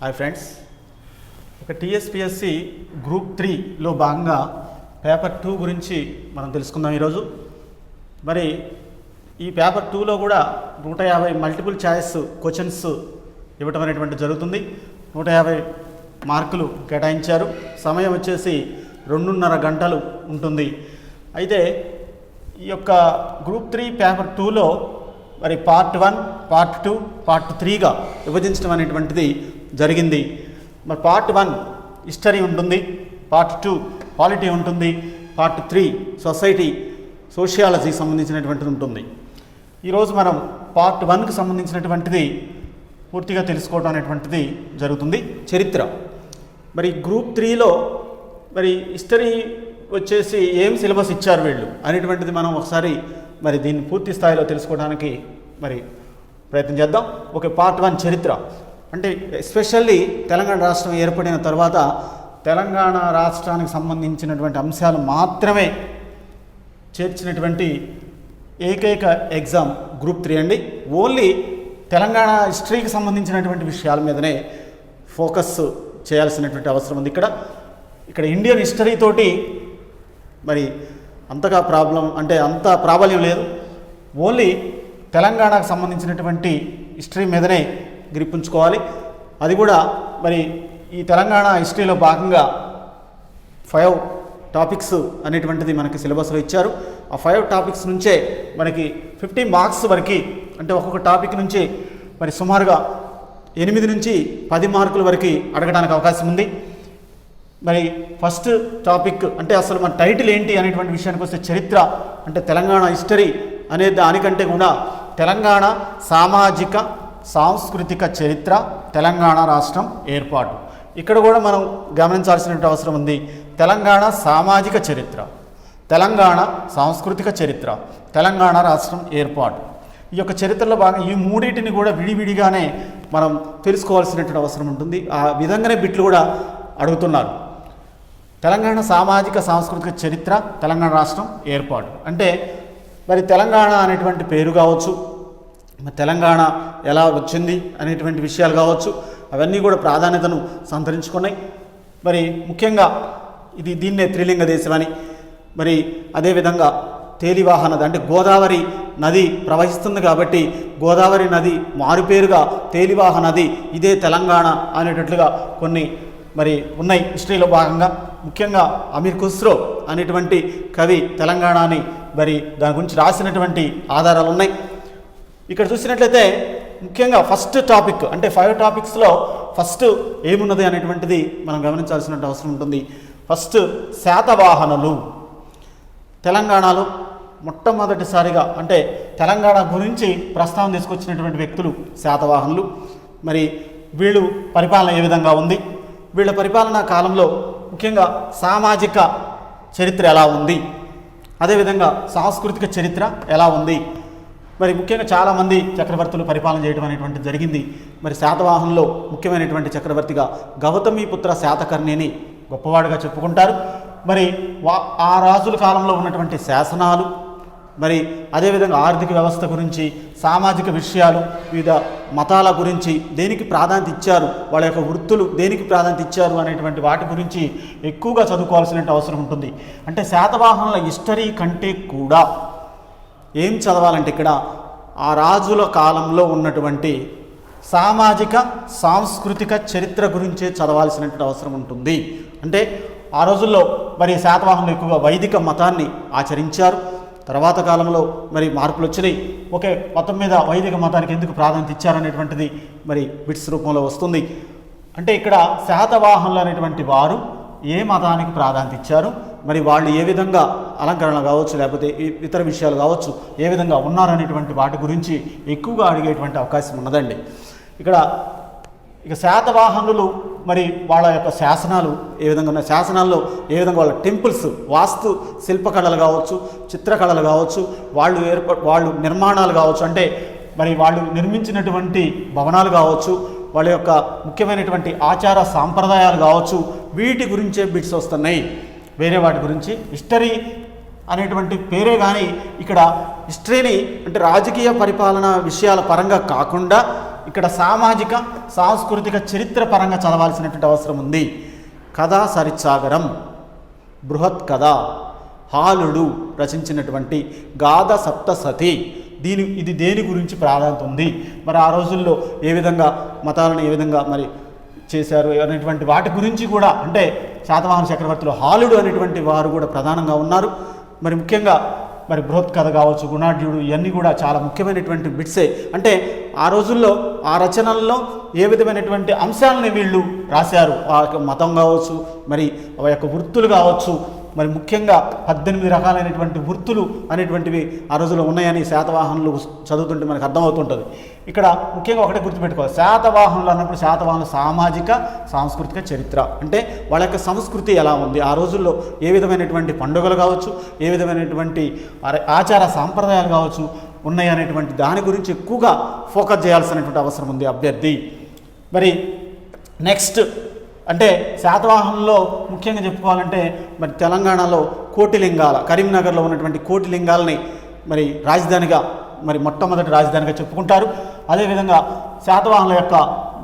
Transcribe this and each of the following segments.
Hi friends, ఒక TSPSC group 3లో భాగంగా paper 2 గురించి మనం తెలుసుకుందాం ఈరోజు. మరి ఈ పేపర్ 2లో కూడా 150 మల్టిపుల్ చాయిస్ క్వశ్చన్స్ ఇవ్వటం అనేటువంటి జరుగుతుంది. 150 మార్కులు కేటాయించారు. సమయం వచ్చేసి 2.5 గంటలు ఉంటుంది. అయితే ఈ యొక్క గ్రూప్ 3 పేపర్ 2లో మరి పార్ట్ 1, పార్ట్ 2, పార్ట్ 3గా విభజించడం అనేటువంటిది జరిగింది. మరి పార్ట్ 1 హిస్టరీ ఉంటుంది, పార్ట్ 2 పాలిటీ ఉంటుంది, పార్ట్ 3 సొసైటీ సోషియాలజీకి సంబంధించినటువంటిది ఉంటుంది. ఈరోజు మనం పార్ట్ 1కి సంబంధించినటువంటిది పూర్తిగా తెలుసుకోవడం అనేటువంటిది జరుగుతుంది. చరిత్ర. మరి గ్రూప్ 3లో మరి హిస్టరీ వచ్చేసి ఏం సిలబస్ ఇచ్చారు వీళ్ళు అనేటువంటిది మనం ఒకసారి మరి దీన్ని పూర్తి స్థాయిలో తెలుసుకోవడానికి మరి ప్రయత్నం చేద్దాం. ఓకే, పార్ట్ 1 చరిత్ర అంటే ఎస్పెషల్లీ తెలంగాణ రాష్ట్రం ఏర్పడిన తర్వాత తెలంగాణ రాష్ట్రానికి సంబంధించినటువంటి అంశాలు మాత్రమే చేర్చినటువంటి ఏకైక ఎగ్జామ్ గ్రూప్ 3 అండి. ఓన్లీ తెలంగాణ హిస్టరీకి సంబంధించినటువంటి విషయాల మీదనే ఫోకస్ చేయాల్సినటువంటి అవసరం ఉంది. ఇక్కడ ఇండియన్ హిస్టరీ తోటి మరి అంతగా అంత ప్రాబల్యం లేదు. ఓన్లీ తెలంగాణకు సంబంధించినటువంటి హిస్టరీ మీదనే గ్రిప్ ఉంచుకోవాలి. అది కూడా మరి ఈ తెలంగాణ హిస్టరీలో భాగంగా 5 టాపిక్స్ అనేటువంటిది మనకి సిలబస్లో ఇచ్చారు. ఆ 5 టాపిక్స్ నుంచే మనకి 50 మార్క్స్ వరకు, అంటే ఒక్కొక్క టాపిక్ నుంచి మరి సుమారుగా 8 నుంచి 10 మార్కుల వరకు అడగడానికి అవకాశం ఉంది. మరి ఫస్ట్ టాపిక్ అంటే అసలు మన టైటిల్ ఏంటి అనేటువంటి విషయానికి వస్తే చరిత్ర అంటే తెలంగాణ హిస్టరీ అనే దానికంటే కూడా తెలంగాణ సామాజిక సాంస్కృతిక చరిత్ర, తెలంగాణ రాష్ట్రం ఏర్పాటు. ఇక్కడ కూడా మనం గమనించాల్సినటువంటి అవసరం ఉంది. తెలంగాణ సామాజిక చరిత్ర, తెలంగాణ సాంస్కృతిక చరిత్ర, తెలంగాణ రాష్ట్రం ఏర్పాటు. ఈ యొక్క చరిత్రలో భాగంగా ఈ మూడింటిని కూడా విడివిడిగానే మనం తెలుసుకోవాల్సినటువంటి అవసరం ఉంటుంది. ఆ విధంగానే బిట్లు కూడా అడుగుతున్నారు. తెలంగాణ సామాజిక సాంస్కృతిక చరిత్ర, తెలంగాణ రాష్ట్రం ఏర్పాటు అంటే మరి తెలంగాణ అనేటువంటి పేరు కావచ్చు, తెలంగాణ ఎలా వచ్చింది అనేటువంటి విషయాలు కావచ్చు, అవన్నీ కూడా ప్రాధాన్యతను సంతరించుకున్నాయి. మరి ముఖ్యంగా దీన్నే త్రిలింగ దేశం అని, మరి అదేవిధంగా తేలివాహ నది అంటే గోదావరి నది ప్రవహిస్తుంది కాబట్టి గోదావరి నది మారుపేరుగా తేలివాహ నది, ఇదే తెలంగాణ అనేటట్లుగా కొన్ని మరి ఉన్నాయి హిస్టరీలో భాగంగా. ముఖ్యంగా అమీర్ ఖుస్రో అనేటువంటి కవి తెలంగాణని మరి దాని గురించి రాసినటువంటి ఆధారాలు ఉన్నాయి. ఇక్కడ చూసినట్లయితే ముఖ్యంగా ఫస్ట్ టాపిక్ అంటే 5 టాపిక్స్లో ఫస్ట్ ఏమున్నది అనేటువంటిది మనం గమనించాల్సిన అవసరం ఉంటుంది. ఫస్ట్ శాతవాహనులు. తెలంగాణలో మొట్టమొదటిసారిగా అంటే తెలంగాణ గురించి ప్రస్తావన తీసుకొచ్చినటువంటి వ్యక్తులు శాతవాహనులు. మరి వీళ్ళు పరిపాలన ఏ విధంగా ఉంది, వీళ్ళ పరిపాలనా కాలంలో ముఖ్యంగా సామాజిక చరిత్ర ఎలా ఉంది, అదేవిధంగా సాంస్కృతిక చరిత్ర ఎలా ఉంది. మరి ముఖ్యంగా చాలామంది చక్రవర్తులు పరిపాలన చేయడం అనేటువంటిది జరిగింది. మరి శాతవాహనంలో ముఖ్యమైనటువంటి చక్రవర్తిగా గౌతమిపుత్ర శాతకర్ణిని గొప్పవాడుగా చెప్పుకుంటారు. మరి ఆ రాజుల కాలంలో ఉన్నటువంటి శాసనాలు, మరి అదేవిధంగా ఆర్థిక వ్యవస్థ గురించి, సామాజిక విషయాలు, వివిధ మతాల గురించి దేనికి ప్రాధాన్యత ఇచ్చారు, వాళ్ళ యొక్క వృత్తులు దేనికి ప్రాధాన్యత ఇచ్చారు అనేటువంటి వాటి గురించి ఎక్కువగా చదువుకోవాల్సిన అవసరం ఉంటుంది. అంటే శాతవాహనుల హిస్టరీ కంటే కూడా ఏం చదవాలంటే ఇక్కడ ఆ రాజుల కాలంలో ఉన్నటువంటి సామాజిక సాంస్కృతిక చరిత్ర గురించే చదవాల్సినటువంటి అవసరం ఉంటుంది. అంటే ఆ రోజుల్లో మరి శాతవాహనులు ఎక్కువగా వైదిక మతాన్ని ఆచరించారు. తర్వాత కాలంలో మరి మార్పులు వచ్చినాయి. ఓకే, మొత్తం మీద వైదిక మతానికి ఎందుకు ప్రాధాన్యత ఇచ్చారనేటువంటిది మరి బిట్స్ రూపంలో వస్తుంది. అంటే ఇక్కడ శాతవాహనులు అనేటువంటి వారు ఏ మతానికి ప్రాధాన్యత ఇచ్చారు, మరి వాళ్ళు ఏ విధంగా అలంకరణ కావచ్చు, లేకపోతే ఇతర విషయాలు కావచ్చు, ఏ విధంగా ఉన్నారనేటువంటి వాటి గురించి ఎక్కువగా అడిగేటువంటి అవకాశం ఉన్నదండి. ఇక శాతవాహనులు మరి వాళ్ళ యొక్క శాసనాలు ఏ విధంగా ఉన్నాయి, శాసనాల్లో ఏ విధంగా వాళ్ళ టెంపుల్స్, వాస్తు శిల్పకళలు కావచ్చు, చిత్రకళలు కావచ్చు, వాళ్ళు నిర్మాణాలు కావచ్చు, అంటే మరి వాళ్ళు నిర్మించినటువంటి భవనాలు కావచ్చు, వాళ్ళ యొక్క ముఖ్యమైనటువంటి ఆచార సాంప్రదాయాలు కావచ్చు, వీటి గురించే బిట్స్ వస్తున్నాయి. వేరే వాటి గురించి హిస్టరీ అనేటువంటి పేరే కానీ ఇక్కడ హిస్టరీని అంటే రాజకీయ పరిపాలన విషయాల పరంగా కాకుండా ఇక్కడ సామాజిక సాంస్కృతిక చరిత్ర పరంగా చదవాల్సినటువంటి అవసరం ఉంది. కథా సరిత్సాగరం, బృహత్ కథ, హాలుడు రచించినటువంటి గాథ సప్తసతి, ఇది దేని గురించి ప్రాధాన్యత ఉంది, మరి ఆ రోజుల్లో ఏ విధంగా మతాలను ఏ విధంగా మరి చేశారు అనేటువంటి వాటి గురించి కూడా, అంటే శాతవాహన చక్రవర్తులు హాలుడు అనేటువంటి వారు కూడా ప్రధానంగా ఉన్నారు. మరి ముఖ్యంగా మరి బృహత్ కథ కావచ్చు, గుణాఢ్యుడు, ఇవన్నీ కూడా చాలా ముఖ్యమైనటువంటి బిట్సే. అంటే ఆ రోజుల్లో ఆ రచనల్లో ఏ విధమైనటువంటి అంశాలని వీళ్ళు రాశారు, ఆ యొక్క మతం కావచ్చు, మరి ఆ యొక్క వృత్తులు కావచ్చు, మరి ముఖ్యంగా 18 రకాలైనటువంటి వృత్తులు అనేటువంటివి ఆ రోజుల్లో ఉన్నాయని శాతవాహనులు చదువుతుంటే మనకు అర్థమవుతుంటుంది. ఇక్కడ ముఖ్యంగా ఒకటే గుర్తుపెట్టుకోవాలి, శాతవాహనులు అన్నప్పుడు శాతవాహనుల సామాజిక సాంస్కృతిక చరిత్ర అంటే వాళ్ళ యొక్క సంస్కృతి ఎలా ఉంది, ఆ రోజుల్లో ఏ విధమైనటువంటి పండుగలు కావచ్చు, ఏ విధమైనటువంటి ఆచార సాంప్రదాయాలు కావచ్చు ఉన్నాయి అనేటువంటి దాని గురించి ఎక్కువగా ఫోకస్ చేయాల్సినటువంటి అవసరం ఉంది అభ్యర్థి. మరి నెక్స్ట్ అంటే శాతవాహనంలో ముఖ్యంగా చెప్పుకోవాలంటే మరి తెలంగాణలో కోటిలింగాల, కరీంనగర్లో ఉన్నటువంటి కోటిలింగాలని మరి రాజధానిగా, మరి మొట్టమొదటి రాజధానిగా చెప్పుకుంటారు. అదేవిధంగా శాతవాహనుల యొక్క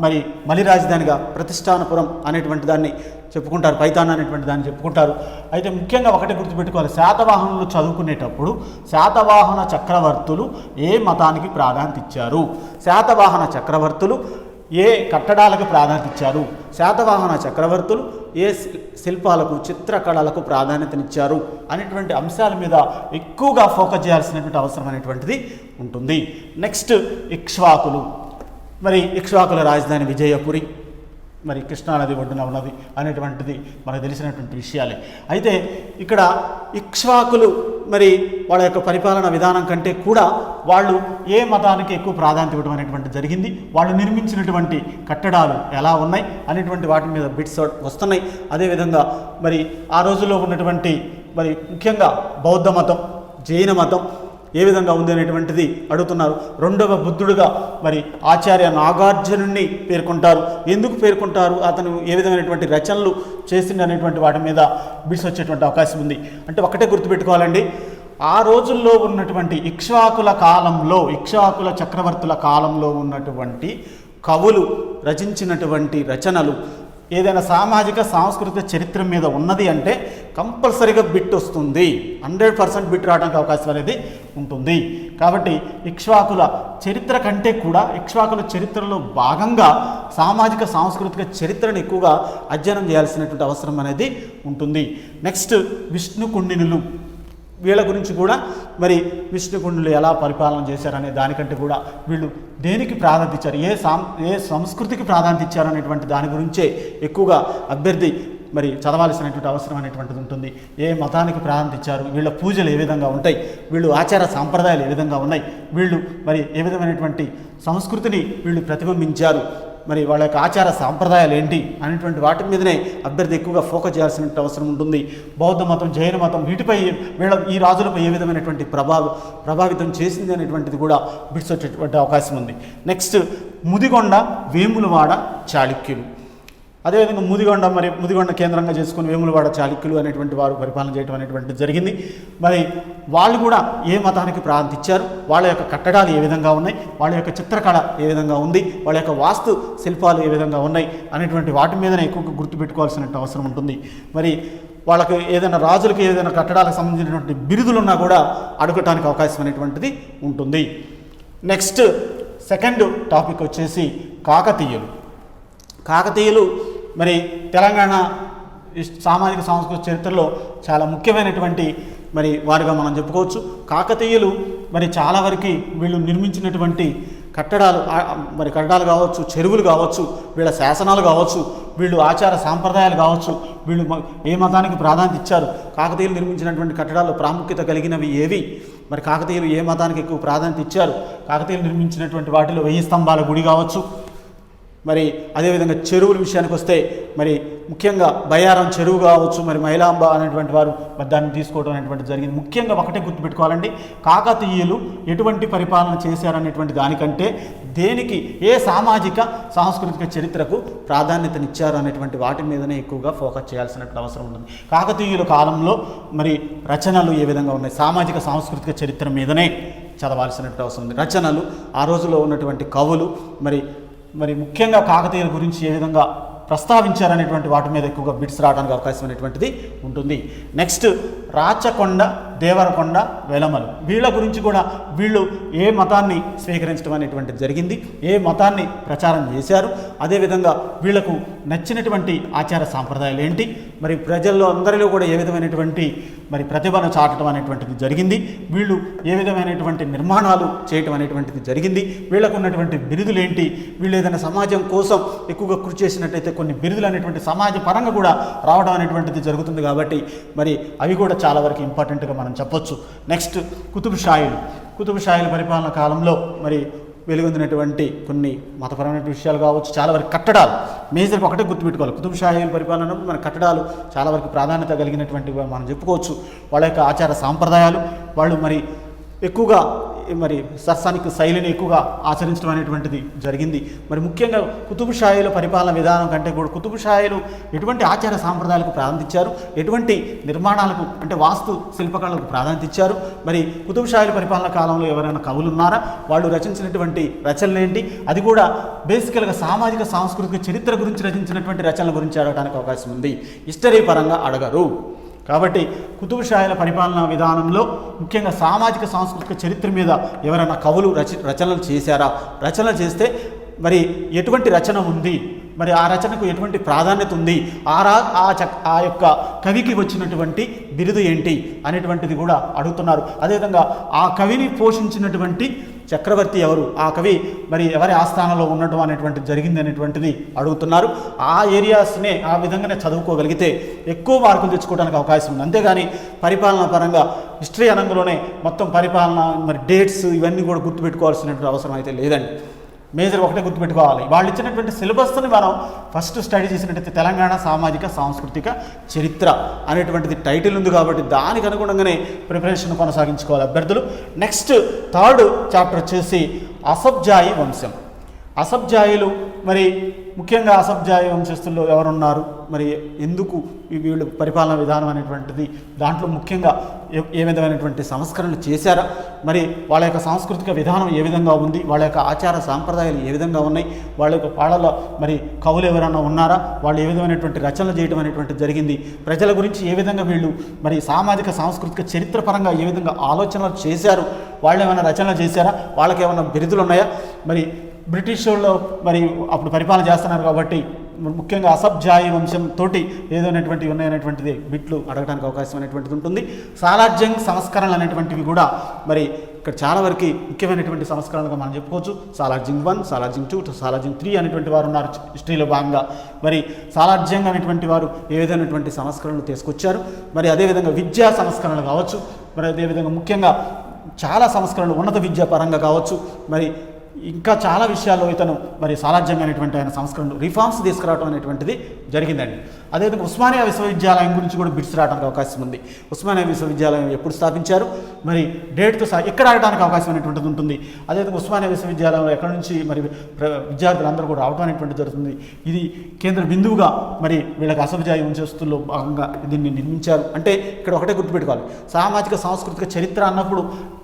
మరి మలి రాజధానిగా ప్రతిష్టానపురం అనేటువంటి దాన్ని చెప్పుకుంటారు, పైతాన్ అనేటువంటి దాన్ని చెప్పుకుంటారు. అయితే ముఖ్యంగా ఒకటి గుర్తుపెట్టుకోవాలి, శాతవాహనులు చదువుకునేటప్పుడు శాతవాహన చక్రవర్తులు ఏ మతానికి ప్రాధాన్యత ఇచ్చారు, శాతవాహన చక్రవర్తులు ఏ కట్టడాలకు ప్రాధాన్యత ఇచ్చారు, శాతవాహన చక్రవర్తులు ఏ శిల్పాలకు చిత్రకళలకు ప్రాధాన్యతనిచ్చారు అనేటువంటి అంశాల మీద ఎక్కువగా ఫోకస్ చేయాల్సినటువంటి అవసరం అనేటువంటిది ఉంటుంది. నెక్స్ట్ ఇక్ష్వాకులు, మరి ఇక్ష్వాకుల రాజధాని విజయపురి, మరి కృష్ణానది ఒడ్డున ఉన్నది అనేటువంటిది మనకు తెలిసినటువంటి విషయాలే. అయితే ఇక్కడ ఇక్ష్వాకులు మరి వాళ్ళ యొక్క పరిపాలన విధానం కంటే కూడా వాళ్ళు ఏ మతానికి ఎక్కువ ప్రాధాన్యత ఇవ్వడం అనేటువంటి జరిగింది, వాళ్ళు నిర్మించినటువంటి కట్టడాలు ఎలా ఉన్నాయి అనేటువంటి వాటి మీద బిట్స్ వస్తున్నాయి. అదేవిధంగా మరి ఆ రోజుల్లో ఉన్నటువంటి మరి ముఖ్యంగా బౌద్ధ మతం, జైన మతం ఏ విధంగా ఉంది అనేటువంటిది అడుగుతున్నారు. రెండవ బుద్ధుడుగా మరి ఆచార్య నాగార్జునుడిని పేర్కొంటారు. ఎందుకు పేర్కొంటారు, అతను ఏ విధమైనటువంటి రచనలు చేసింది అనేటువంటి వాటి మీద బిట్స్ వచ్చేటువంటి అవకాశం ఉంది. అంటే ఒకటే గుర్తుపెట్టుకోవాలండి, ఆ రోజుల్లో ఉన్నటువంటి ఇక్ష్వాకుల కాలంలో, ఇక్ష్వాకుల చక్రవర్తుల కాలంలో ఉన్నటువంటి కవులు రచించినటువంటి రచనలు ఏదైనా సామాజిక సాంస్కృతిక చరిత్ర మీద ఉన్నది అంటే కంపల్సరీగా బిట్ వస్తుంది, 100% బిట్ రావడానికి అవకాశం అనేది ఉంటుంది. కాబట్టి ఇక్ష్వాకుల చరిత్ర కంటే కూడా ఇక్ష్వాకుల చరిత్రలో భాగంగా సామాజిక సాంస్కృతిక చరిత్రను ఎక్కువగా అధ్యయనం చేయాల్సినటువంటి అవసరం అనేది ఉంటుంది. నెక్స్ట్ విష్ణుకుండినులు, వీళ్ళ గురించి కూడా మరి విష్ణుకుండులు ఎలా పరిపాలన చేశారనే దానికంటే కూడా వీళ్ళు దేనికి ప్రాధాన్యత ఇచ్చారు, ఏ సంస్కృతికి ప్రాధాన్యత ఇచ్చారు అనేటువంటి దాని గురించే ఎక్కువగా అభ్యర్థి మరి చదవాల్సినటువంటి అవసరం అనేటువంటిది ఉంటుంది. ఏ మతానికి ప్రాధాన్యత ఇచ్చారు, వీళ్ళ పూజలు ఏ విధంగా ఉంటాయి, వీళ్ళు ఆచార సాంప్రదాయాలు ఏ విధంగా ఉన్నాయి, వీళ్ళు మరి ఏ విధమైనటువంటి సంస్కృతిని వీళ్ళు ప్రతిబింబించారు, మరి వాళ్ళ యొక్క ఆచార సాంప్రదాయాలు ఏంటి అనేటువంటి వాటి మీదనే అభ్యర్థి ఎక్కువగా ఫోకస్ చేయాల్సిన అవసరం ఉంటుంది. బౌద్ధ మతం, జైన మతం వీటిపై ఈ రాజులపై ఏ విధమైనటువంటి ప్రభావితం చేసింది అనేటువంటిది కూడా బిట్స్ వచ్చేటువంటి అవకాశం ఉంది. నెక్స్ట్ ముదిగొండ, వేములవాడ చాళుక్యులు. అదేవిధంగా ముదిగొండ కేంద్రంగా చేసుకుని వేములవాడ చాళుక్యులు అనేటువంటి వారు పరిపాలన చేయడం అనేటువంటిది జరిగింది. మరి వాళ్ళు కూడా ఏ మతానికి ప్రాధాన్యత ఇచ్చారు, వాళ్ళ యొక్క కట్టడాలు ఏ విధంగా ఉన్నాయి, వాళ్ళ యొక్క చిత్రకళ ఏ విధంగా ఉంది, వాళ్ళ యొక్క వాస్తు శిల్పాలు ఏ విధంగా ఉన్నాయి అనేటువంటి వాటి మీదనే ఎక్కువగా గుర్తుపెట్టుకోవాల్సిన అవసరం ఉంటుంది. మరి వాళ్ళకి ఏదైనా రాజులకి ఏదైనా కట్టడాలకు సంబంధించినటువంటి బిరుదులున్నా కూడా అడగటానికి అవకాశం అనేటువంటిది ఉంటుంది. నెక్స్ట్ సెకండ్ టాపిక్ వచ్చేసి కాకతీయులు. కాకతీయులు మరి తెలంగాణ సామాజిక సాంస్కృతిక చరిత్రలో చాలా ముఖ్యమైనటువంటి మరి వారుగా మనం చెప్పుకోవచ్చు. కాకతీయులు మరి చాలా వరకు వీళ్ళు నిర్మించినటువంటి కట్టడాలు కావచ్చు, చెరువులు కావచ్చు, వీళ్ళ శాసనాలు కావచ్చు, వీళ్ళు ఆచార సాంప్రదాయాలు కావచ్చు, వీళ్ళు ఏ మతానికి ప్రాధాన్యత ఇచ్చారు, కాకతీయులు నిర్మించినటువంటి కట్టడాలు ప్రాముఖ్యత కలిగినవి ఏవి, మరి కాకతీయులు ఏ మతానికి ఎక్కువ ప్రాధాన్యత ఇచ్చారు, కాకతీయులు నిర్మించినటువంటి వాటిలో 1000 స్తంభాల గుడి కావచ్చు, మరి అదేవిధంగా చెరువుల విషయానికి వస్తే మరి ముఖ్యంగా బయ్యారం చెరువు కావచ్చు, మరి మైలాంబ అనేటువంటి వారు దాన్ని తీసుకోవడం అనేటువంటి జరిగింది. ముఖ్యంగా ఒకటే గుర్తుపెట్టుకోవాలండి, కాకతీయులు ఎటువంటి పరిపాలన చేశారనేటువంటి దానికంటే దేనికి ఏ సామాజిక సాంస్కృతిక చరిత్రకు ప్రాధాన్యతనిచ్చారు అనేటువంటి వాటి మీదనే ఎక్కువగా ఫోకస్ చేయాల్సినటువంటి అవసరం ఉంటుంది. కాకతీయుల కాలంలో మరి రచనలు ఏ విధంగా ఉన్నాయి, సామాజిక సాంస్కృతిక చరిత్ర మీదనే చదవాల్సినటువంటి అవసరం ఉంది. రచనలు, ఆ రోజులో ఉన్నటువంటి కవులు, మరి మరి ముఖ్యంగా కాకతీయుల గురించి ఏ విధంగా ప్రస్తావించారనేటువంటి వాటి మీద ఎక్కువగా బిట్స్ రావడానికి అవకాశం అనేటువంటిది ఉంటుంది. నెక్స్ట్ రాచకొండ, దేవరకొండ, వెలమలు, వీళ్ళ గురించి కూడా వీళ్ళు ఏ మతాన్ని స్వీకరించడం అనేటువంటిది జరిగింది, ఏ మతాన్ని ప్రచారం చేశారు, అదేవిధంగా వీళ్లకు నచ్చినటువంటి ఆచార సాంప్రదాయాలు ఏంటి, మరి ప్రజల్లో అందరిలో కూడా ఏ విధమైనటువంటి మరి ప్రతిభను చాటడం అనేటువంటిది జరిగింది, వీళ్ళు ఏ విధమైనటువంటి నిర్మాణాలు చేయటం అనేటువంటిది జరిగింది, వీళ్ళకు ఉన్నటువంటి బిరుదులు ఏంటి, వీళ్ళు ఏదైనా సమాజం కోసం ఎక్కువగా కృషి చేసినట్టయితే కొన్ని బిరుదులు అనేటువంటి సమాజ పరంగా కూడా రావడం అనేటువంటిది జరుగుతుంది. కాబట్టి మరి అవి కూడా చాలా వరకు ఇంపార్టెంట్గా మనం చెప్పొచ్చు. నెక్స్ట్ కుతుబ్ షాహీల పరిపాలన కాలంలో మరి వెలుగొందినటువంటి కొన్ని మతపరమైన విషయాలు కావచ్చు, చాలా వరకు కట్టడాలు మేజర్గా ఒకటే గుర్తుపెట్టుకోవాలి. కుతుబ్ షాహీల పరిపాలన మన కట్టడాలు చాలా వరకు ప్రాధాన్యత కలిగినటువంటివి మనం చెప్పుకోవచ్చు. వాళ్ళ యొక్క ఆచార సాంప్రదాయాలు, వాళ్ళు మరి ఎక్కువగా మరి సర్సానిక్ శైలిని ఎక్కువగా ఆచరించడం అనేటువంటిది జరిగింది. మరి ముఖ్యంగా కుతుబ్ షాహీల పరిపాలన విధానం కంటే కూడా కుతుబ్ షాహీలు ఎటువంటి ఆచార సాంప్రదాయాలకు ప్రాధాన్యత ఇచ్చారు, ఎటువంటి నిర్మాణాలకు అంటే వాస్తు శిల్పకళలకు ప్రాధాన్యత ఇచ్చారు, మరి కుతుబ్ షాహీల పరిపాలన కాలంలో ఎవరైనా కవులు ఉన్నారా, వాళ్ళు రచించినటువంటి రచనలు ఏంటి, అది కూడా బేసికల్గా సామాజిక సాంస్కృతిక చరిత్ర గురించి రచించినటువంటి రచనల గురించి అడగడానికి అవకాశం ఉంది, హిస్టరీ పరంగా అడగరు. కాబట్టి కుతుబ్ షాహీల పరిపాలనా విధానంలో ముఖ్యంగా సామాజిక సాంస్కృతిక చరిత్ర మీద ఎవరైనా కవులు రచనలు చేశారా, రచనలు చేస్తే మరి ఎటువంటి రచన ఉంది, మరి ఆ రచనకు ఎటువంటి ప్రాధాన్యత ఉంది, ఆ యొక్క కవికి వచ్చినటువంటి బిరుదు ఏంటి అనేటువంటిది కూడా అడుగుతున్నారు. అదేవిధంగా ఆ కవిని పోషించినటువంటి చక్రవర్తి ఎవరు, ఆ కవి మరి ఎవరి ఆస్థానంలో ఉండటం అనేటువంటిది జరిగింది అనేటువంటిది అడుగుతున్నారు. ఆ ఏరియాస్నే ఆ విధంగానే చదువుకోగలిగితే ఎక్కువ మార్కులు తెచ్చుకోవడానికి అవకాశం ఉంది. అంతేగాని పరిపాలన పరంగా హిస్టరీ అనంగంలోనే మొత్తం పరిపాలన మరి డేట్స్ ఇవన్నీ కూడా గుర్తుపెట్టుకోవాల్సినటువంటి అవసరం అయితే లేదండి. మేజర్ ఒకటే గుర్తుపెట్టుకోవాలి, వాళ్ళు ఇచ్చినటువంటి సిలబస్ని మనం ఫస్ట్ స్టడీ చేసినట్టయితే తెలంగాణ సామాజిక సాంస్కృతిక చరిత్ర అనేటువంటిది టైటిల్ ఉంది కాబట్టి దానికి అనుగుణంగానే ప్రిపరేషన్ కొనసాగించుకోవాలి అభ్యర్థులు. నెక్స్ట్ థర్డ్ చాప్టర్ వచ్చేసి అసబ్జాయి వంశం. అసబ్జాయిలు మరి ముఖ్యంగా అసబ్జాయి వంశస్థుల్లో ఎవరున్నారు, మరి ఎందుకు వీళ్ళు పరిపాలన విధానం అనేటువంటిది దాంట్లో ముఖ్యంగా ఏ విధమైనటువంటి సంస్కరణలు చేశారా, మరి వాళ్ళ యొక్క సాంస్కృతిక విధానం ఏ విధంగా ఉంది, వాళ్ళ యొక్క ఆచార సాంప్రదాయాలు ఏ విధంగా ఉన్నాయి, వాళ్ళలో మరి కవులు ఎవరైనా ఉన్నారా, వాళ్ళు ఏ విధమైనటువంటి రచనలు చేయడం అనేటువంటిది జరిగింది, ప్రజల గురించి ఏ విధంగా వీళ్ళు మరి సామాజిక సాంస్కృతిక చరిత్ర పరంగా ఏ విధంగా ఆలోచనలు చేశారు, వాళ్ళు ఏమైనా రచనలు చేశారా, వాళ్ళకి ఏమైనా బిరుదులు ఉన్నాయా, మరి బ్రిటిష్ వాళ్ళు మరి అప్పుడు పరిపాలన చేస్తున్నారు కాబట్టి ముఖ్యంగా అసబ్జాయి వంశంతో ఏదైనటువంటివి ఉన్నాయనేటువంటిది బిట్లు అడగడానికి అవకాశం అనేటువంటిది ఉంటుంది. సాలార్జంగ్ సంస్కరణలు అనేటువంటివి కూడా మరి ఇక్కడ చాలా వరకు ముఖ్యమైనటువంటి సంస్కరణలుగా మనం చెప్పుకోవచ్చు. సాలార్జంగ్ 1, సాలార్జంగ్ 2, సాలార్జంగ్ 3 అనేటువంటి వారు ఉన్నారు హిస్టరీలో భాగంగా. మరి సాలార్జంగ్ అనేటువంటి వారు ఏ విధమైనటువంటి సంస్కరణలు తీసుకొచ్చారు, మరి అదేవిధంగా విద్యా సంస్కరణలు కావచ్చు, మరి అదేవిధంగా ముఖ్యంగా చాలా సంస్కరణలు ఉన్నత విద్యా పరంగా కావచ్చు, మరి ఇంకా చాలా విషయాల్లో ఇతను మరి సాలార్జంగ్ అనేటువంటి ఆయన సంస్కరణలు రిఫార్మ్స్ తీసుకురావడం అనేటువంటిది జరిగిందండి. అదేవిధంగా ఉస్మానియా విశ్వవిద్యాలయం గురించి కూడా బిట్స్ రావడానికి అవకాశం ఉంది. ఉస్మానియా విశ్వవిద్యాలయం ఎప్పుడు స్థాపించారు, మరి డేట్తో ఎక్కడ ఆడటానికి అవకాశం అనేటువంటిది ఉంటుంది. అదేవిధంగా ఉస్మానియా విశ్వవిద్యాలయం ఎక్కడి నుంచి మరి విద్యార్థులందరూ కూడా రావడం అనేటువంటిది జరుగుతుంది. ఇది కేంద్ర బిందువుగా మరి వీళ్ళకి అసబ్జాయి వంశస్థుల్లో భాగంగా దీన్ని నిర్మించారు. అంటే ఇక్కడ ఒకటే గుర్తుపెట్టుకోవాలి, సామాజిక సాంస్కృతిక చరిత్ర అన్నప్పుడు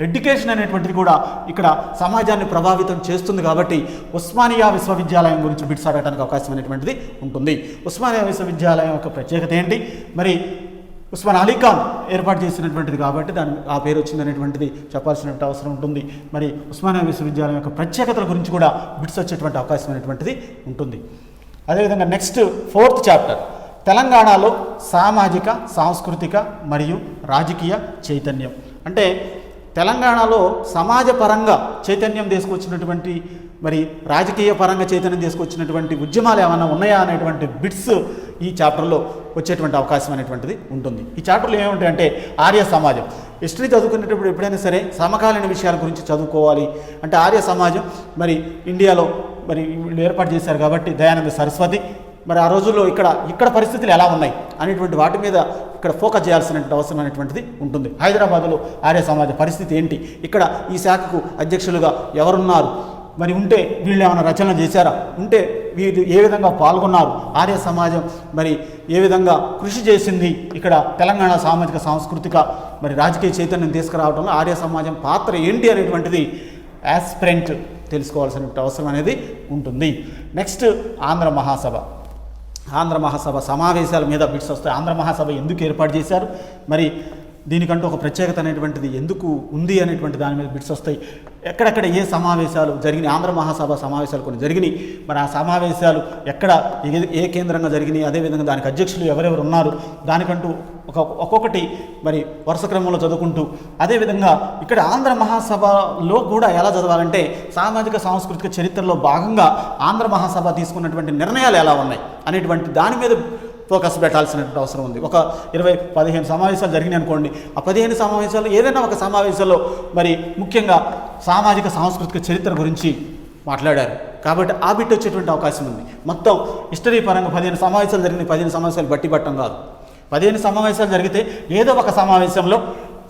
ఎడ్యుకేషన్ అనేటువంటిది కూడా ఇక్కడ సమాజాన్ని ప్రభావితం చేస్తుంది. కాబట్టి ఉస్మానియా విశ్వవిద్యాలయం గురించి బిట్స్ అడగడానికి అవకాశం అనేటువంటిది ఉంటుంది. ఉస్మానియా విశ్వవిద్యాలయం యొక్క ప్రత్యేకత ఏంటి, మరి ఉస్మాన్ అలీ ఖాన్ ఏర్పాటు చేసినటువంటిది కాబట్టి ఆ పేరు వచ్చిందనేటువంటిది చెప్పాల్సిన అవసరం ఉంటుంది. మరి ఉస్మానియా విశ్వవిద్యాలయం యొక్క ప్రత్యేకతల గురించి కూడా బిట్స్ వచ్చేటువంటి అవకాశం అనేటువంటిది ఉంటుంది. అదేవిధంగా నెక్స్ట్ 4th చాప్టర్ తెలంగాణలో సామాజిక సాంస్కృతిక మరియు రాజకీయ చైతన్యం. అంటే తెలంగాణలో సమాజపరంగా చైతన్యం తీసుకొచ్చినటువంటి మరి రాజకీయ పరంగా చైతన్యం తీసుకొచ్చినటువంటి ఉద్యమాలు ఏమైనా ఉన్నాయా అనేటువంటి బిట్స్ ఈ చాప్టర్లో వచ్చేటువంటి అవకాశం అనేటువంటిది ఉంటుంది. ఈ చాప్టర్లో ఏముంటాయంటే ఆర్య సమాజం. హిస్టరీ చదువుకునేటప్పుడు ఎప్పుడైనా సరే సమకాలీన విషయాల గురించి చదువుకోవాలి. అంటే ఆర్య సమాజం మరి ఇండియాలో మరి వీళ్ళు ఏర్పాటు చేశారు కాబట్టి దయానంద సరస్వతి, మరి ఆ రోజుల్లో ఇక్కడ పరిస్థితులు ఎలా ఉన్నాయి అనేటువంటి వాటి మీద ఇక్కడ ఫోకస్ చేయాల్సిన అవసరం అనేటువంటిది ఉంటుంది. హైదరాబాద్లో ఆర్య సమాజ పరిస్థితి ఏంటి, ఇక్కడ ఈ శాఖకు అధ్యక్షులుగా ఎవరున్నారు, మరి ఉంటే వీళ్ళు ఏమైనా రచన చేశారా, ఉంటే వీళ్ళు ఏ విధంగా పాల్గొన్నారు, ఆర్య సమాజం మరి ఏ విధంగా కృషి చేసింది, ఇక్కడ తెలంగాణ సామాజిక సాంస్కృతిక మరి రాజకీయ చైతన్యం తీసుకురావడంలో ఆర్య సమాజం పాత్ర ఏంటి అనేటువంటిది యాస్పిరెంట్ తెలుసుకోవాల్సిన అవసరం అనేది ఉంటుంది. నెక్స్ట్ ఆంధ్ర మహాసభ. ఆంధ్ర మహాసభ సమావేశాల మీద బిట్స్ వస్తాయి. ఆంధ్ర మహాసభ ఎందుకు ఏర్పాటు చేశారు, మరి దీనికంటూ ఒక ప్రత్యేకత అనేటువంటిది ఎందుకు ఉంది అనేటువంటి దాని మీద బిట్స్ వస్తాయి. ఎక్కడెక్కడ ఏ సమావేశాలు జరిగినాయి, ఆంధ్ర మహాసభ సమావేశాలు కొన్ని జరిగినాయి, మరి ఆ సమావేశాలు ఎక్కడ ఏ కేంద్రంగా జరిగినాయి, అదేవిధంగా దానికి అధ్యక్షులు ఎవరెవరు ఉన్నారు, దానికంటూ ఒక్కొక్కటి మరి వరుస క్రమంలో చదువుకుంటూ, అదేవిధంగా ఇక్కడ ఆంధ్ర మహాసభలో కూడా ఎలా చదవాలంటే సామాజిక సాంస్కృతిక చరిత్రలో భాగంగా ఆంధ్ర మహాసభ తీసుకున్నటువంటి నిర్ణయాలు ఎలా ఉన్నాయి అనేటువంటి దాని మీద ఫోకస్ పెట్టాల్సినటువంటి అవసరం ఉంది. ఒక 20-15 సమావేశాలు జరిగినాయి అనుకోండి, ఆ 15 సమావేశాలు ఏదైనా ఒక సమావేశంలో మరి ముఖ్యంగా సామాజిక సాంస్కృతిక చరిత్ర గురించి మాట్లాడారు కాబట్టి ఆ బిట్ వచ్చేటువంటి అవకాశం ఉంది. మొత్తం హిస్టరీ పరంగా 15 సమావేశాలు జరిగినాయి, 15 సమావేశాలు బట్టి పట్టడం కాదు. 15 సమావేశాలు జరిగితే ఏదో ఒక సమావేశంలో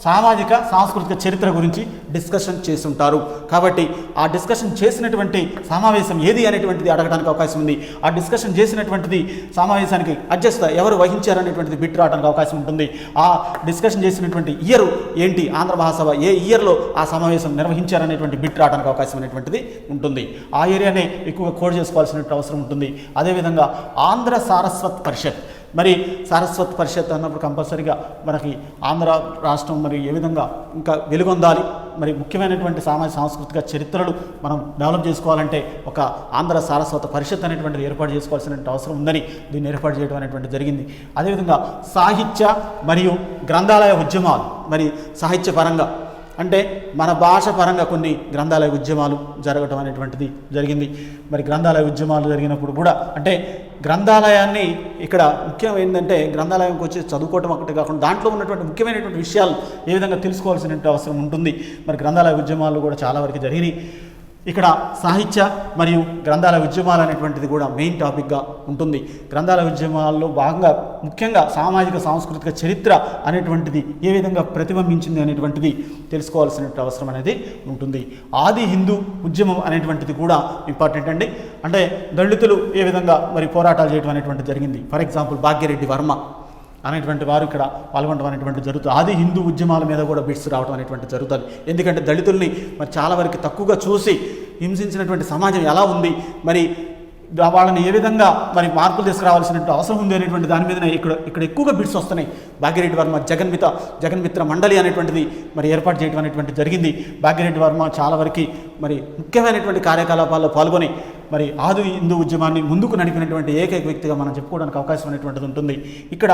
సామాజిక సాంస్కృతిక చరిత్ర గురించి డిస్కషన్ చేస్తుంటారు కాబట్టి ఆ డిస్కషన్ చేసినటువంటి సమావేశం ఏది అనేటువంటిది అడగడానికి అవకాశం ఉంది. ఆ డిస్కషన్ చేసినటువంటిది సమావేశానికి అధ్యక్షత ఎవరు వహించారనేటువంటిది బిట్ రావడానికి అవకాశం ఉంటుంది. ఆ డిస్కషన్ చేసినటువంటి ఇయర్ ఏంటి, ఆంధ్ర మహాసభ ఏ ఇయర్లో ఆ సమావేశం నిర్వహించారనేటువంటి బిట్ రావడానికి అవకాశం అనేటువంటిది ఉంటుంది. ఆ ఏరియానే ఎక్కువగా కోడ్ చేసుకోవాల్సిన అవసరం ఉంటుంది. అదేవిధంగా ఆంధ్ర సారస్వత్ పరిషత్, మరి సారస్వత్ పరిషత్ అన్నప్పుడు కంపల్సరీగా మనకి ఆంధ్ర రాష్ట్రం మరి ఏ విధంగా ఇంకా వెలుగొందాలి, మరి ముఖ్యమైనటువంటి సామాజిక సాంస్కృతిక చరిత్రలు మనం డెవలప్ చేసుకోవాలంటే ఒక ఆంధ్ర సారస్వత పరిషత్ అనేటువంటిది ఏర్పాటు చేసుకోవాల్సిన అవసరం ఉందని దీన్ని ఏర్పాటు చేయడం అనేటువంటిది జరిగింది. అదేవిధంగా సాహిత్య మరియు గ్రంథాలయ ఉద్యమాలు, మరి సాహిత్య పరంగా అంటే మన భాష పరంగా కొన్ని గ్రంథాలయ ఉద్యమాలు జరగటం అనేటువంటిది జరిగింది. మరి గ్రంథాలయ ఉద్యమాలు జరిగినప్పుడు కూడా అంటే గ్రంథాలయాన్ని ఇక్కడ ముఖ్యం ఏంటంటే గ్రంథాలయంకి వచ్చి చదువుకోవటం ఒకటి కాకుండా దాంట్లో ఉన్నటువంటి ముఖ్యమైనటువంటి విషయాలు ఏ విధంగా తెలుసుకోవాల్సిన అవసరం ఉంటుంది. మరి గ్రంథాలయ ఉద్యమాలు కూడా చాలా వరకు జరిగినాయి. ఇక్కడ సాహిత్య మరియు గ్రంథాలయ ఉద్యమాలు అనేటువంటిది కూడా మెయిన్ టాపిక్గా ఉంటుంది. గ్రంథాలయ ఉద్యమాల్లో భాగంగా ముఖ్యంగా సామాజిక సాంస్కృతిక చరిత్ర అనేటువంటిది ఏ విధంగా ప్రతిబింబించింది అనేటువంటిది తెలుసుకోవాల్సిన అవసరం అనేది ఉంటుంది. ఆది హిందూ ఉద్యమం అనేటువంటిది కూడా ఇంపార్టెంట్ అండి. అంటే దళితులు ఏ విధంగా మరి పోరాటాలు చేయడం అనేటువంటిది జరిగింది. ఫర్ ఎగ్జాంపుల్ భాగ్యరెడ్డి వర్మ అనేటువంటి వారు ఇక్కడ పాల్గొనడం అనేటువంటి జరుగుతుంది. ఆది హిందూ ఉద్యమాల మీద కూడా బిట్స్ రావడం అనేటువంటి జరుగుతుంది. ఎందుకంటే దళితుల్ని మరి చాలా వరకు తక్కువగా చూసి హింసించినటువంటి సమాజం ఎలా ఉంది, మరి వాళ్ళని ఏ విధంగా మరి మార్పులు తీసుకురావాల్సిన అవసరం ఉంది అనేటువంటి దాని మీద ఇక్కడ ఎక్కువగా బిట్స్ వస్తున్నాయి. భాగ్యరెడ్డి వర్మ జగన్మిత్ర మండలి అనేటువంటిది మరి ఏర్పాటు చేయడం అనేటువంటి జరిగింది. భాగ్యరెడ్డి వర్మ చాలా వరకు మరి ముఖ్యమైనటువంటి కార్యకలాపాల్లో పాల్గొని మరి ఆది హిందూ ఉద్యమాన్ని ముందుకు నడిపినటువంటి ఏకైక వ్యక్తిగా మనం చెప్పుకోవడానికి అవకాశం అనేటువంటిది ఉంటుంది. ఇక్కడ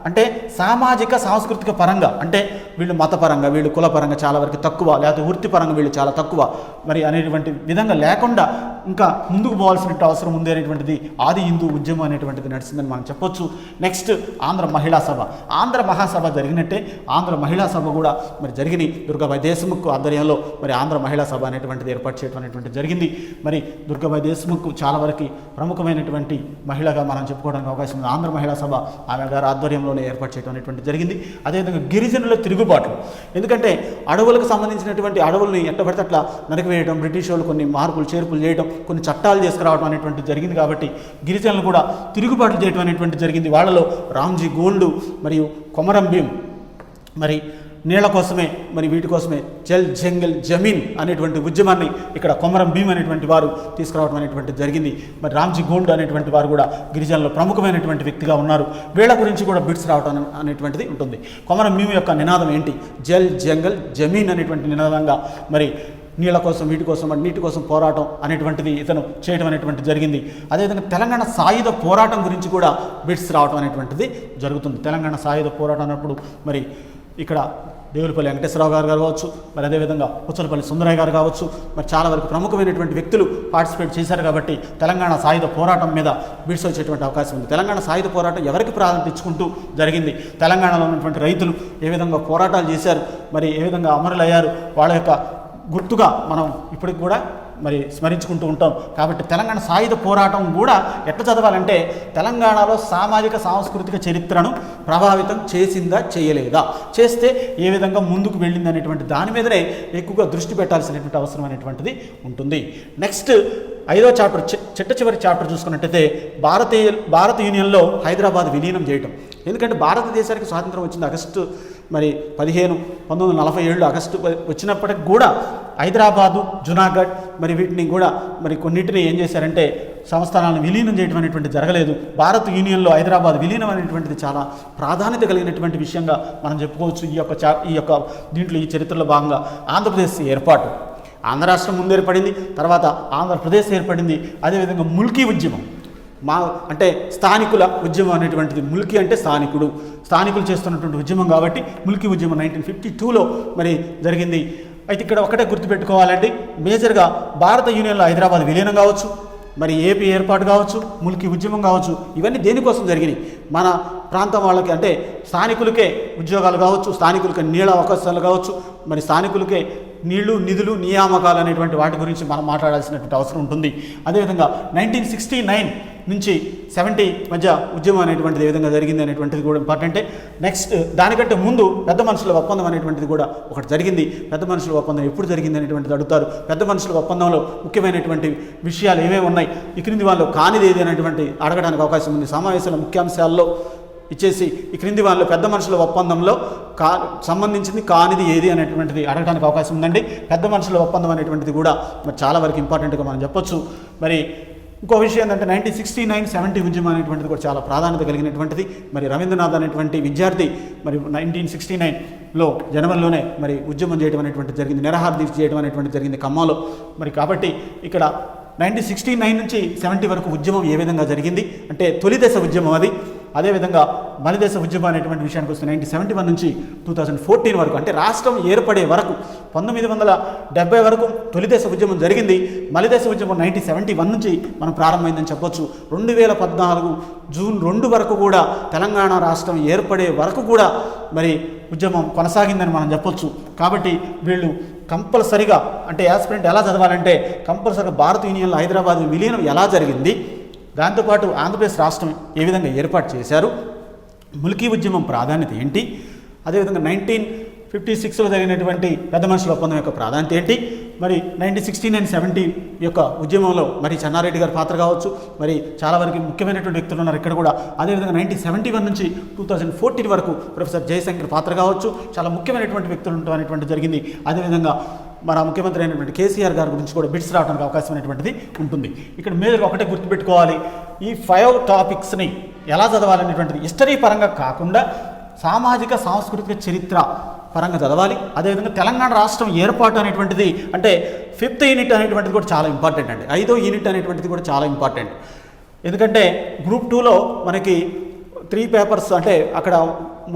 అంటే సామాజిక సాంస్కృతిక పరంగా అంటే వీళ్ళు మతపరంగా వీళ్ళు కులపరంగా చాలా వరకు తక్కువ, లేకపోతే వృత్తిపరంగా వీళ్ళు చాలా తక్కువ మరి అనేటువంటి విధంగా లేకుండా ఇంకా ముందుకు పోవాల్సిన అవసరం ఉంది అనేటువంటిది ఆది హిందూ ఉద్యమం అనేటువంటిది నడిచిందని మనం చెప్పొచ్చు. నెక్స్ట్ ఆంధ్ర మహిళా సభ. ఆంధ్ర మహాసభ జరిగినట్టే ఆంధ్ర మహిళా సభ కూడా మరి జరిగినాయి. దుర్గాబాయి దేశముఖ్ ఆధ్వర్యంలో మరి ఆంధ్ర మహిళా సభ అనేటువంటిది ఏర్పాటు చేయడం అనేటువంటిది జరిగింది. మరి దుర్గాబాయి దేశముఖ్ చాలా వరకు ప్రముఖమైనటువంటి మహిళగా మనం చెప్పుకోవడానికి అవకాశం ఉంది. ఆంధ్ర మహిళా సభ ఆమె గారి ఆధ్వర్యంలోనే ఏర్పాటు చేయడం అనేటువంటి జరిగింది. అదేవిధంగా గిరిజనుల తిరుగుబాట్లు, ఎందుకంటే అడవులకు సంబంధించినటువంటి అడవుల్ని ఎట్టబడితే అట్లా నరికివేయడం, బ్రిటిష్ వాళ్ళు కొన్ని మార్పులు చేర్పులు చేయడం, కొన్ని చట్టాలు తీసుకురావడం అనేటువంటి జరిగింది. కాబట్టి గిరిజనులు కూడా తిరుగుబాట్లు చేయడం అనేటువంటి జరిగింది. వాళ్ళలో రామ్జీ గోల్డ్ మరియు కొమరం భీం మరి నీళ్ల కోసమే మరి వీటి కోసమే జల్ జంగల్ జమీన్ అనేటువంటి ఉద్యమాన్ని ఇక్కడ కొమరం భీం అనేటువంటి వారు తీసుకురావడం అనేటువంటి జరిగింది. మరి రామ్జీ గోల్డ్ అనేటువంటి వారు కూడా గిరిజనులు ప్రముఖమైనటువంటి వ్యక్తిగా ఉన్నారు. వీళ్ళ గురించి కూడా బిట్స్ రావడం అనేటువంటిది ఉంటుంది. కొమరం భీం యొక్క నినాదం ఏంటి? జల్ జంగల్ జమీన్ అనేటువంటి నినాదంగా మరి నీళ్ళ కోసం వీటి కోసం నీటి కోసం పోరాటం అనేటువంటిది ఇతను చేయడం అనేటువంటి జరిగింది. అదేవిధంగా తెలంగాణ సాయుధ పోరాటం గురించి కూడా బిట్స్ రావడం అనేటువంటిది జరుగుతుంది. తెలంగాణ సాయుధ పోరాటం అన్నప్పుడు మరి ఇక్కడ దేవులపల్లి వెంకటేశ్వరరావు గారు కావచ్చు, మరి అదేవిధంగా పుచ్చలపల్లి సుందరయ్య గారు కావచ్చు, మరి చాలా వరకు ప్రముఖమైనటువంటి వ్యక్తులు పార్టిసిపేట్ చేశారు. కాబట్టి తెలంగాణ సాయుధ పోరాటం మీద బిట్స్ వచ్చేటువంటి అవకాశం ఉంది. తెలంగాణ సాయుధ పోరాటం ఎవరికి ప్రాధాన్యత ఇచ్చుకుంటూ జరిగింది, తెలంగాణలో ఉన్నటువంటి రైతులు ఏ విధంగా పోరాటాలు చేశారు, మరి ఏ విధంగా అమరులయ్యారు, వాళ్ళ యొక్క గుర్తుగా మనం ఇప్పటికి కూడా మరి స్మరించుకుంటూ ఉంటాం. కాబట్టి తెలంగాణ సాయుధ పోరాటం కూడా ఎట్లా చదవాలంటే తెలంగాణలో సామాజిక సాంస్కృతిక చరిత్రను ప్రభావితం చేసిందా చేయలేదా, చేస్తే ఏ విధంగా ముందుకు వెళ్ళింది అనేటువంటి దాని మీదనే ఎక్కువగా దృష్టి పెట్టాల్సినటువంటి అవసరం అనేటువంటిది ఉంటుంది. నెక్స్ట్ 5వ చాప్టర్ చిట్ట చివరి చాప్టర్ చూసుకున్నట్టయితే భారత యూనియన్లో హైదరాబాద్ విలీనం చేయటం. ఎందుకంటే భారతదేశానికి స్వాతంత్రం వచ్చింది ఆగస్టు మరి 1947 ఆగస్టు వచ్చినప్పటికి కూడా హైదరాబాదు, జునాగఢ్ మరి వీటిని కూడా మరి కొన్నిటిని ఏం చేశారంటే సంస్థానాలను విలీనం చేయడం అనేటువంటి జరగలేదు. భారత్ యూనియన్లో హైదరాబాద్ విలీనం అనేటువంటిది చాలా ప్రాధాన్యత కలిగినటువంటి విషయంగా మనం చెప్పుకోవచ్చు. ఈ యొక్క దీంట్లో ఈ చరిత్రలో భాగంగా ఆంధ్రప్రదేశ్ ఏర్పాటు, ఆంధ్ర రాష్ట్రం ముందు ఏర్పడింది, తర్వాత ఆంధ్రప్రదేశ్ ఏర్పడింది. అదేవిధంగా ముల్కీ ఉద్యమం, అంటే స్థానికుల ఉద్యమం అనేటువంటిది, ముల్కీ అంటే స్థానికులు చేస్తున్నటువంటి ఉద్యమం కాబట్టి ముల్కీ ఉద్యమం 1952లో మరి జరిగింది. అయితే ఇక్కడ ఒకటే గుర్తుపెట్టుకోవాలండి, మేజర్గా భారత యూనియన్లో హైదరాబాద్ విలీనం కావచ్చు, మరి ఏపీ ఏర్పాటు కావచ్చు, ముల్కీ ఉద్యమం కావచ్చు, ఇవన్నీ దేనికోసం జరిగినాయి? మన ప్రాంతం వాళ్ళకి అంటే స్థానికులకే ఉద్యోగాలు కావచ్చు, స్థానికులకే నీళ్ళ అవకాశాలు కావచ్చు, మరి స్థానికులకే నీళ్లు, నిధులు, నియామకాలు అనేటువంటి వాటి గురించి మనం మాట్లాడాల్సినటువంటి అవసరం ఉంటుంది. అదేవిధంగా 1969 నుంచి 70 మధ్య ఉద్యమం అనేటువంటిది ఏ విధంగా జరిగింది అనేటువంటిది కూడా ఇంపార్టెంటే. నెక్స్ట్ దానికంటే ముందు పెద్ద మనుషుల ఒప్పందం అనేటువంటిది కూడా ఒకటి జరిగింది. పెద్ద మనుషుల ఒప్పందం ఎప్పుడు జరిగింది అనేటువంటిది అడుగుతారు. పెద్ద మనుషుల ఒప్పందంలో ముఖ్యమైనటువంటి విషయాలు ఏమేమి ఉన్నాయి, ఈ క్రింది వాళ్ళు కానిది ఏది అనేటువంటి అడగడానికి అవకాశం ఉంది. సమావేశాల ముఖ్యాంశాల్లో ఇచ్చేసి ఈ క్రింది వాళ్ళు పెద్ద మనుషుల ఒప్పందంలో సంబంధించింది కానిది ఏది అనేటువంటిది అడగడానికి అవకాశం ఉందండి. పెద్ద మనుషుల ఒప్పందం అనేటువంటిది కూడా మరి చాలా వరకు ఇంపార్టెంట్గా మనం చెప్పొచ్చు. మరి ఇంకో విషయం ఏంటంటే 1969-70 ఉద్యమం అనేటువంటిది కూడా చాలా ప్రాధాన్యత కలిగినటువంటిది. మరి రవీంద్రనాథ్ అనేటువంటి విద్యార్థి మరి 1969లో జనవరిలోనే మరి ఉద్యమం చేయడం అనేటువంటిది జరిగింది, నిరాహార దీక్ష చేయడం అనేటువంటిది జరిగింది ఖమ్మంలో. మరి కాబట్టి ఇక్కడ 1969 నుంచి 70 వరకు ఉద్యమం ఏ విధంగా జరిగింది అంటే తొలి దశ ఉద్యమం అది. అదేవిధంగా మలిదశ ఉద్యమం అనేటువంటి విషయానికి వస్తే 1971 నుంచి 2014 వరకు అంటే రాష్ట్రం ఏర్పడే వరకు 1970 వరకు తొలిదశ ఉద్యమం జరిగింది. మలిదశ ఉద్యమం 1971 నుంచి మనం ప్రారంభమైందని చెప్పొచ్చు. 2014 జూన్ 2 వరకు కూడా తెలంగాణ రాష్ట్రం ఏర్పడే వరకు కూడా మరి ఉద్యమం కొనసాగిందని మనం చెప్పొచ్చు. కాబట్టి వీళ్ళు కంపల్సరిగా అంటే యాస్పిరెంట్ ఎలా చదవాలంటే కంపల్సరిగా భారత యూనియన్లో హైదరాబాద్ విలీనం ఎలా జరిగింది, దాంతోపాటు ఆంధ్రప్రదేశ్ రాష్ట్రం ఏ విధంగా ఏర్పాటు చేశారు, ముల్కీ ఉద్యమం ప్రాధాన్యత ఏంటి, అదేవిధంగా 1956లో జరిగినటువంటి పెద్ద మనుషుల ఒప్పందం యొక్క ప్రాధాన్యత ఏంటి, మరి 1969-70 యొక్క ఉద్యమంలో మరి చెన్నారెడ్డి గారి పాత్ర కావచ్చు, మరి చాలా వరకు ముఖ్యమైనటువంటి వ్యక్తులు ఉన్నారు ఇక్కడ కూడా. అదేవిధంగా 1971 నుంచి 2014 వరకు ప్రొఫెసర్ జయశంకర్ పాత్ర కావచ్చు, చాలా ముఖ్యమైనటువంటి వ్యక్తులు ఉండటం అనేటువంటి జరిగింది. అదేవిధంగా మన ముఖ్యమంత్రి అయినటువంటి కేసీఆర్ గారి గురించి కూడా బిట్స్ రావడానికి అవకాశం అనేటువంటిది ఉంటుంది. ఇక్కడ మేజర్గా ఒకటే గుర్తుపెట్టుకోవాలి, ఈ 5 టాపిక్స్ని ఎలా చదవాలనేటువంటిది హిస్టరీ పరంగా కాకుండా సామాజిక సాంస్కృతిక చరిత్ర పరంగా చదవాలి. అదేవిధంగా తెలంగాణ రాష్ట్రం ఏర్పాటు అనేటువంటిది అంటే 5th యూనిట్ అనేటువంటిది కూడా చాలా ఇంపార్టెంట్ అండి. 5వ యూనిట్ అనేటువంటిది కూడా చాలా ఇంపార్టెంట్. ఎందుకంటే గ్రూప్ 2లో మనకి 3 పేపర్స్ అంటే అక్కడ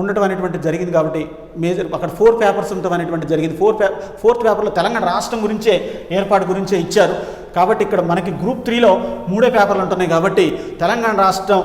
ఉండటం అనేటువంటిది జరిగింది కాబట్టి మేజర్ అక్కడ 4 పేపర్స్ ఉండటం అనేటువంటిది జరిగింది. 4th పేపర్లో తెలంగాణ రాష్ట్రం గురించే ఏర్పాటు గురించే ఇచ్చారు. కాబట్టి ఇక్కడ మనకి గ్రూప్ 3లో 3 పేపర్లు ఉంటున్నాయి కాబట్టి తెలంగాణ రాష్ట్రం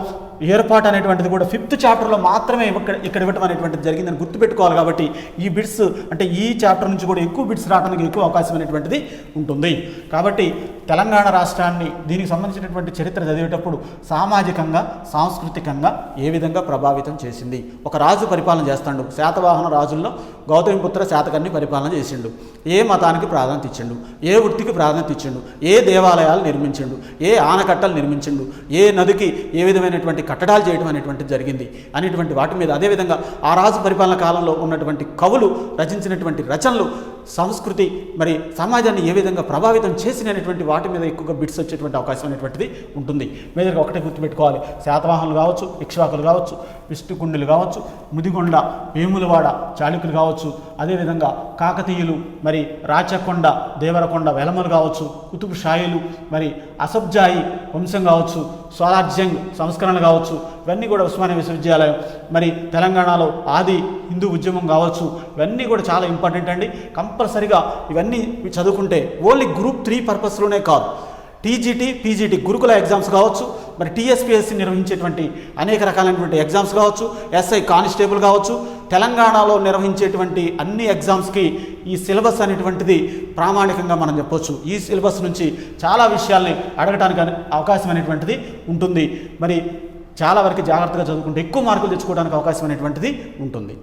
ఏర్పాటు అనేటువంటిది కూడా 5th చాప్టర్లో మాత్రమే ఇక్కడ ఇవ్వటం అనేటువంటిది జరిగిందని గుర్తుపెట్టుకోవాలి. కాబట్టి ఈ బిట్స్ అంటే ఈ చాప్టర్ నుంచి కూడా ఎక్కువ బిట్స్ రావడానికి ఎక్కువ అవకాశం అనేటువంటిది ఉంటుంది. కాబట్టి తెలంగాణ రాష్ట్రాన్ని దీనికి సంబంధించినటువంటి చరిత్ర చదివేటప్పుడు సామాజికంగా సాంస్కృతికంగా ఏ విధంగా ప్రభావితం చేసింది. ఒక రాజు పరిపాలన చేస్తాడు, శాతవాహన రాజుల్లో గౌతమిపుత్ర శాతకర్ణి పరిపాలన చేసిండు. ఏ మతానికి ప్రాధాన్యత ఇచ్చిండు, ఏ వృత్తికి ప్రాధాన్యత ఇచ్చిండు, ఏ దేవాలయాలు నిర్మించిండు, ఏ ఆనకట్టలు నిర్మించిండు, ఏ నదికి ఏ విధమైనటువంటి కట్టడాలు చేయడం అనేటువంటిది జరిగింది అనేటువంటి వాటి మీద. అదేవిధంగా ఆ రాజు పరిపాలన కాలంలో ఉన్నటువంటి కవులు రచించినటువంటి రచనలు సంస్కృతి మరి సమాజాన్ని ఏ విధంగా ప్రభావితం చేసినటువంటి వాటి మీద ఎక్కువగా బిట్స్ వచ్చేటువంటి అవకాశం అనేటువంటిది ఉంటుంది. మేజర్గా ఒకటే గుర్తుపెట్టుకోవాలి, శాతవాహనులు కావచ్చు, ఇక్ష్వాకులు కావచ్చు, విష్ణుకుండులు కావచ్చు, ముదిగొండ, వేములవాడ చాళుక్యులు కావచ్చు, అదేవిధంగా కాకతీయులు, మరి రాచకొండ, దేవరకొండ వెలమలు కావచ్చు, కుతుబ్ షాయిలు, మరి అసబ్జాయి వంశం కావచ్చు, స్వరాజ్యం సంస్కరణలు కావచ్చు, ఇవన్నీ కూడా ఉస్మానియా విశ్వవిద్యాలయం, మరి తెలంగాణలో ఆది హిందూ ఉద్యమం కావచ్చు, ఇవన్నీ కూడా చాలా ఇంపార్టెంట్ అండి. కంపల్సరిగా ఇవన్నీ చదువుకుంటే ఓన్లీ గ్రూప్ 3 పర్పస్లోనే కాదు, టీజీటీ, పీజీటీ గురుకుల ఎగ్జామ్స్ కావచ్చు, మరి టీఎస్పీఎస్సీ నిర్వహించేటువంటి అనేక రకాలైనటువంటి ఎగ్జామ్స్ కావచ్చు, ఎస్ఐ కానిస్టేబుల్ కావచ్చు, తెలంగాణలో నిర్వహించేటువంటి అన్ని ఎగ్జామ్స్కి ఈ సిలబస్ అనేటువంటిది ప్రామాణికంగా మనం చెప్పొచ్చు. ఈ సిలబస్ నుంచి చాలా విషయాల్ని అడగడానికి అవకాశం అనేటువంటిది ఉంటుంది. మరి చాలా వరకు జాగ్రత్తగా చదువుకుంటే ఎక్కువ మార్కులు తెచ్చుకోవడానికి అవకాశం అనేటువంటిది ఉంటుంది.